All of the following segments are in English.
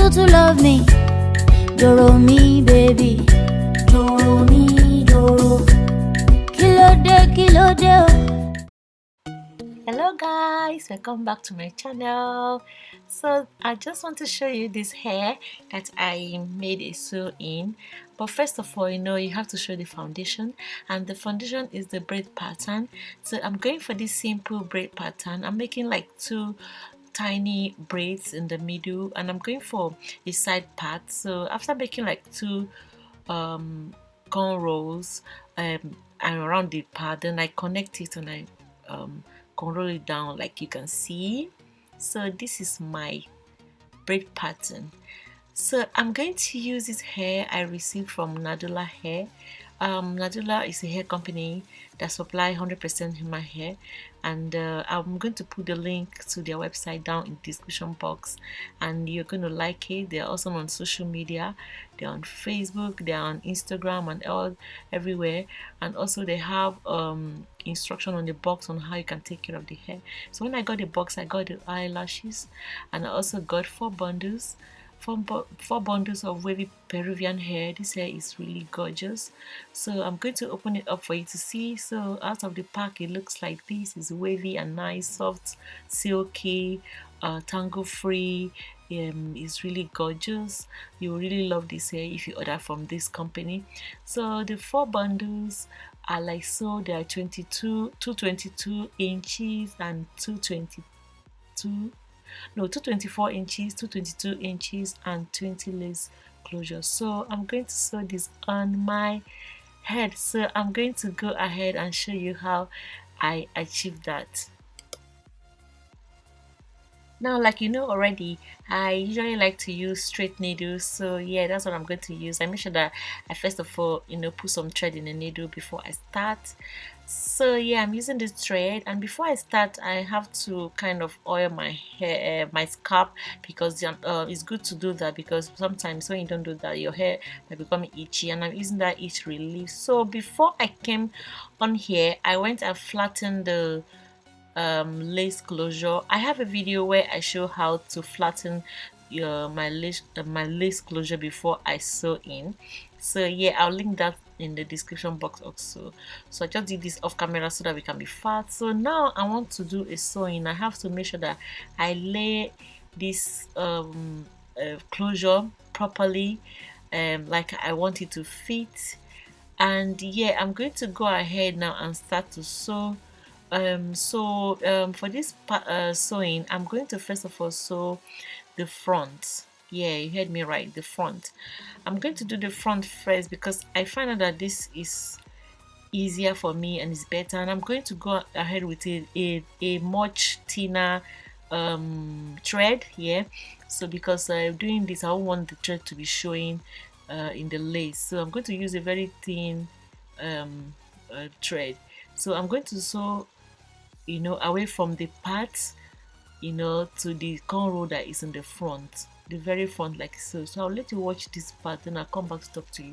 you to love me. Doro me, baby. Doro me, doro. Kilo de. Hello guys, welcome back to my channel. So I just want to show you this hair that I made a sew in. But first of all, you have to show the foundation, and the foundation is the braid pattern. So I'm going for this simple braid pattern. I'm making like 2 tiny braids in the middle, and I'm going for a side part. So after making like 2 cornrows around the part, then I connect it and I cornrow it down like you can see. So this is my braid pattern. So I'm going to use this hair I received from Nadula hair. Nadula is a hair company that supply 100% human hair, and I'm going to put the link to their website down in the description box, and you're going to like it. They're also on social media. They're on Facebook, they're on Instagram, and everywhere. And also they have instruction on the box on how you can take care of the hair. So when I got the box, I got the eyelashes, and I also got 4 bundles. 4 bundles of wavy Peruvian hair. This hair is really gorgeous. So I'm going to open it up for you to see. So out of the pack, it looks like this. It's wavy and nice, soft, silky, tangle free. It's really gorgeous. You really love this hair if you order from this company. So the 4 bundles are like so. They are 222 inches and 224 inches, 222 inches, and 20 lace closures. So I'm going to sew this on my head. So I'm going to go ahead and show you how I achieved that. Now, like you know already, I usually like to use straight needles, so yeah, that's what I'm going to use. I make sure that I first of all put some thread in the needle before I start. So yeah, I'm using this thread, and before I start I have to kind of oil my hair, my scalp, because it's good to do that, because sometimes when you don't do that your hair might become itchy, and I'm using that itch relief. So before I came on here, I went and flattened the lace closure. I have a video where I show how to flatten my lace closure before I sew in. So yeah, I'll link that in the description box also. So I just did this off camera so that we can be fast. So now I want to do a sewing. I have to make sure that I lay this closure properly, like I want it to fit. And yeah, I'm going to go ahead now and start to sew. For this sewing, I'm going to first of all sew the front. Yeah, you heard me right, the front. I'm going to do the front first because I find out that this is easier for me and it's better, and I'm going to go ahead with a much thinner thread here. So because doing this, I don't want the thread to be showing in the lace, so I'm going to use a very thin thread. So I'm going to sew away from the part to the cornrow that is in the front, the very front, like so. So I'll let you watch this part, then I'll come back to talk to you.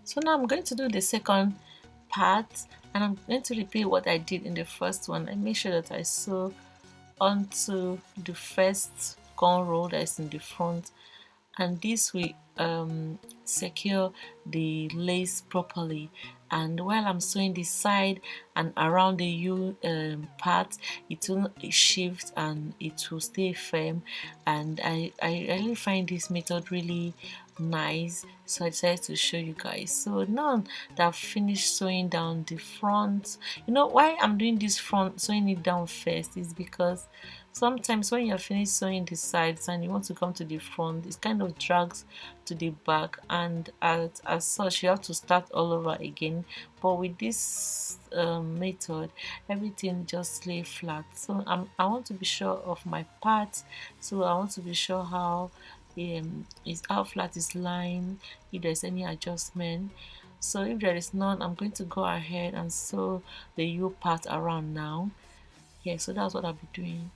So now I'm going to do the second part, and I'm going to repeat what I did in the first one. I make sure that I sew onto the first cornrow that is in the front, and this will secure the lace properly. And while I'm sewing this side and around the U part, it will shift and it will stay firm. And I really find this method really nice, so I decided to show you guys. So now that I've finished sewing down the front, you know why I'm doing this front, sewing it down first, is because sometimes when you're finished sewing the sides and you want to come to the front, it kind of drags to the back, and as such you have to start all over again. But with this method, everything just lay flat. So I want to be sure of my parts, so I want to be sure how is how flat is lying, if there's any adjustment. So if there is none, I'm going to go ahead and sew the U part around now. Yeah, so that's what I'll be doing.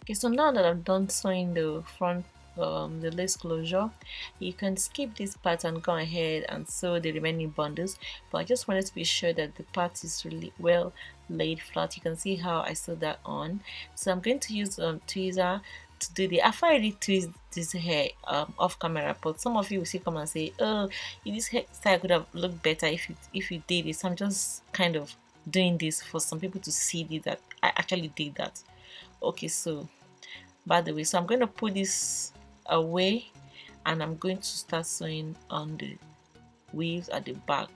Okay, so now that I'm done sewing the front, the lace closure, you can skip this part and go ahead and sew the remaining bundles. But I just wanted to be sure that the part is really well laid flat. You can see how I sewed that on. So I'm going to use tweezer to do the. I've already tweezed this hair off camera, but some of you will still come and say, "Oh, this hairstyle could have looked better if you did it." So I'm just kind of doing this for some people to see that I actually did that. Okay, so by the way, so I'm going to put this away and I'm going to start sewing on the weaves at the back,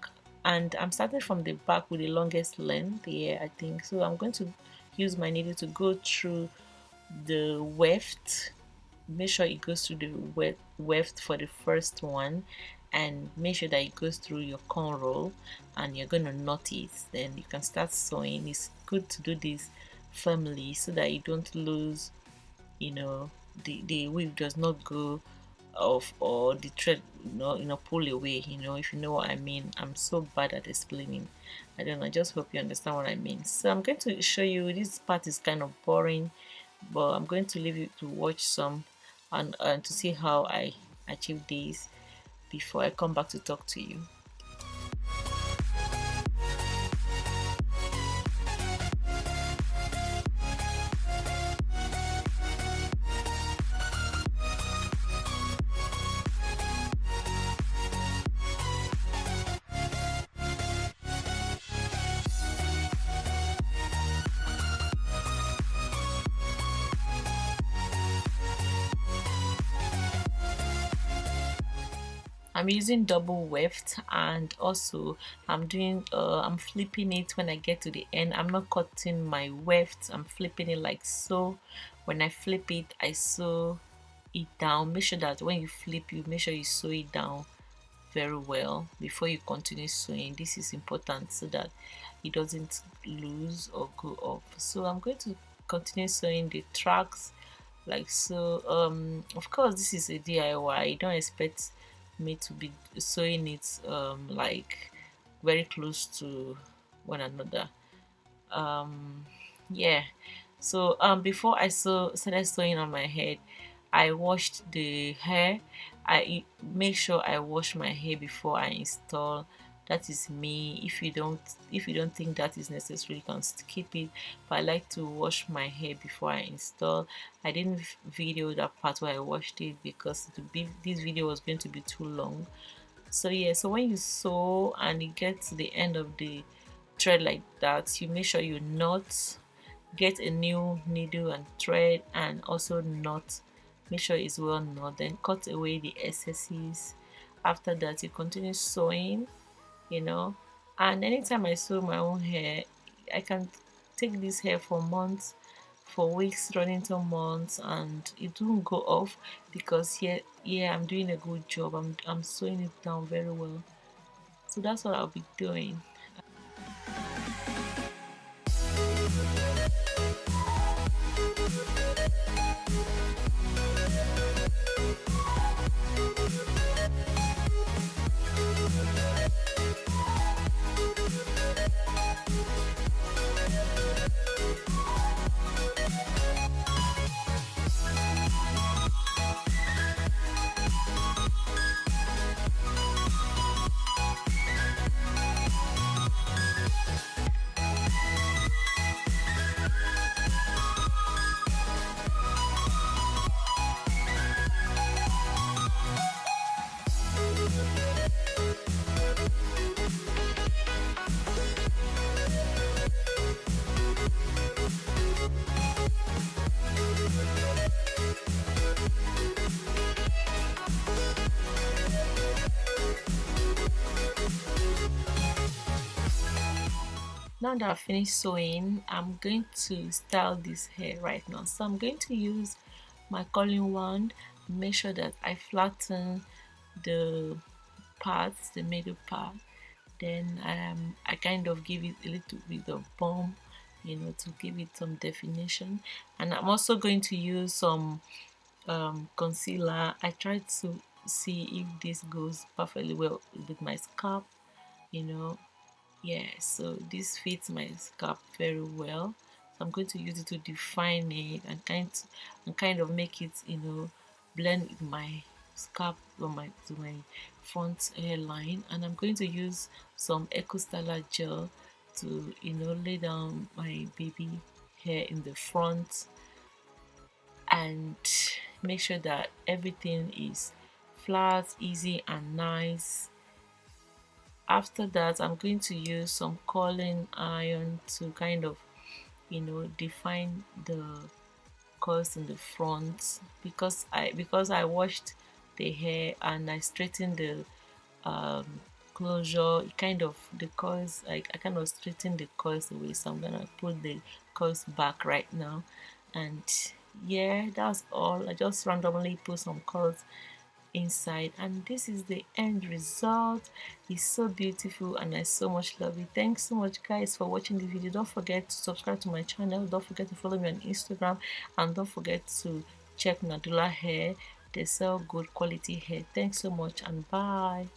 and I'm starting from the back with the longest length here, I think. So I'm going to use my needle to go through the weft, make sure it goes through the weft for the first one, and make sure that it goes through your cornrow, and you're going to knot it. Then you can start sewing. It's good to do this firmly so that you don't lose, you know, the weave does not go off, or the thread pull away, if you know what I mean. I'm so bad at explaining. I don't know, I just hope you understand what I mean. So I'm going to show you. This part is kind of boring, but I'm going to leave you to watch some and to see how I achieve this before I come back to talk to you. I'm using double weft, and also I'm doing I'm flipping it when I get to the end. I'm not cutting my weft, I'm flipping it like so. When I flip it, I sew it down. Make sure that when you flip, you make sure you sew it down very well before you continue sewing. This is important so that it doesn't lose or go off. So I'm going to continue sewing the tracks like so. Of course, this is a DIY. Don't expect me to be sewing it like very close to one another. Yeah, so before I started sewing on my head, I washed the hair. I make sure I wash my hair before I install. That is me. If you don't think that is necessary, you can skip it, but I like to wash my hair before I install. I didn't video that part where I washed it because this video was going to be too long. So yeah, so when you sew and you get to the end of the thread like that, you make sure you knot, get a new needle and thread, and also knot. Make sure it's well knot, then cut away the excesses. After that, you continue sewing, and anytime I sew my own hair, I can take this hair for months, for weeks running to months, and it won't go off because yeah, I'm doing a good job. I'm sewing it down very well. So that's what I'll be doing. Now that I've finished sewing, I'm going to style this hair right now. So I'm going to use my curling wand, make sure that I flatten the parts, the middle part. Then I kind of give it a little bit of bump, you know, to give it some definition. And I'm also going to use some concealer. I tried to see if this goes perfectly well with my scalp, you know. Yeah, so this fits my scalp very well. So I'm going to use it to define it and kind of make it, you know, blend with my scalp on my to my front hairline. And I'm going to use some Eco Styler gel to, you know, lay down my baby hair in the front and make sure that everything is flat, easy and nice. After that, I'm going to use some curling iron to kind of, you know, define the curls in the front, because I washed the hair and I straightened the um, closure. It kind of the curls, like I kind of straightened the curls away, so I'm gonna put the curls back right now. And yeah, that's all. I just randomly put some curls inside, and this is the end result. It's so beautiful and I so much love it. Thanks so much guys for watching the video. Don't forget to subscribe to my channel, don't forget to follow me on Instagram, and don't forget to check Nadula hair. They sell good quality hair. Thanks so much and bye.